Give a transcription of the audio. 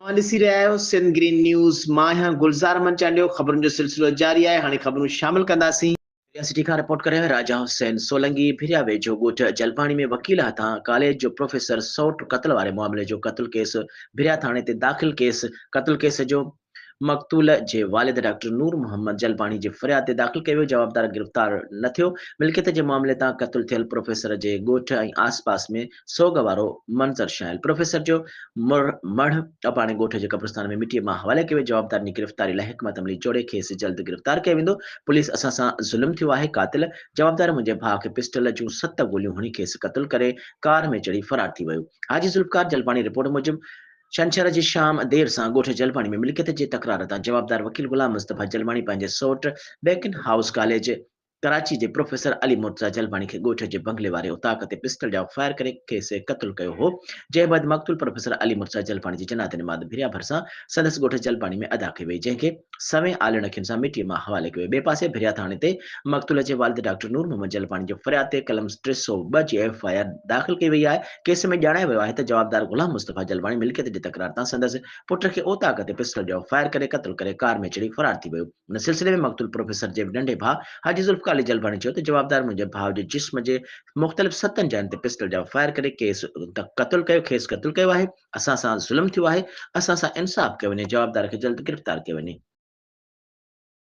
ॾिसी रहिया आहियो सिंध ग्रीन न्यूज़। मां आहियां गुलज़ार मंचालियो। ख़बरुनि जो सिलसिलो जारी आहे। हाणे ख़बरूं शामिल कंदासीं। सिटी खां रिपोर्ट करे राजा हुसैन सोलंकी भिरिया वेझो ॻोठ जलपाणी में वकील हथां कॉलेज जो प्रोफेसर सौट क़त्ल वारे मामले जो क़त्ल केस भिरिया थाणे ते दाख़िल केस क़त्ल केस जो मक़तूल जे वालिद डॉक्टर नूर मोहम्मद जलपाणी जी फरियाद ते दाख़िल कयो। जवाबदार गिरफ़्तार न थियो। मिल्कियत जे मामले तां क़त्ल थियल प्रोफेसर जे ॻोठ ऐं आसपास में सोग वारो मंज़र शायल। प्रोफेसर जो मढ़ अपाणे ॻोठ जे कब्रिस्तान में मिटीअ मां हवाले कयो। जवाबदारनि जी गिरफ़्तारी लाइ हिकमत अमली जोड़े खेसि जल्द गिरफ़्तार कयो वेंदो। पुलिस असां सां ज़ुल्म थियो आहे। कातिल जवाबदार मुंहिंजे भाउ खे पिस्टल जूं 7 गोलियूं हणी खेसि क़त्ल करे कार में चढ़ी फरार थी वियो। हाजी ज़ुल्फ़कार जलपाणी रिपोर्ट मूजिबि छंछर जी शाम देर सां ॻोठ जलपाणी में मिल्कियत जे तकरार तां जवाबदार वकील गुलाम मुस्तफ़ा जलपाणी पंहिंजे सौट बेकिन हाउस कॉलेज कराची जे प्रोफेसर अली मुर्तज़ा जलपाणी खे ॻोठ जे बंगले वारे उताक ते पिस्टल जा फायर करे खेसि क़त्ल कयो हो। जंहिं बैदि मक़तूल प्रोफेसर अली मुर्तज़ा जलपाणी जी जनाज़ निमाज़ भिरिया भरिसां संदसि ॻोठ जलपाणी में अदा कई वई, जंहिंखे सवें आलिण अखियुनि सां मिटीअ मां हवाले कयो। ॿिए पासे भिरिया थाणे ते मक़तूल जे वालिद डॉक्टर नूर मोहम्मद जलपाणी जो फरियाद ते कलम 302 जी FIR दाख़िल कई वई आहे। केस में ॼाणायो वियो आहे त जवाबदार गुलाम मुस्तफ़ा जलपाणी मिल्कियत जे तकरार तां संदसि पुट खे ओताक ते पिस्टल जो फायर करे क़त्ल करे कार में चढ़ी फरार थी वियो। उन सिलसिले में मक़तूल प्रोफेसर जे नंढे भाउ हाजी ज़ुल्फ़कार अली जलपाणी चयो त जवाबदार मुंहिंजे भाउ जे जिस्म जे मुख़्तलिफ़ 7 जॻहियुनि ते पिस्टल जा फायर करे खेसि क़त्ल कयो आहे। असां सां ज़ुल्म थियो आहे। असां सां इंसाफ़ कयो वञे। जवाबदार खे जल्द गिरफ़्तार कयो वञे।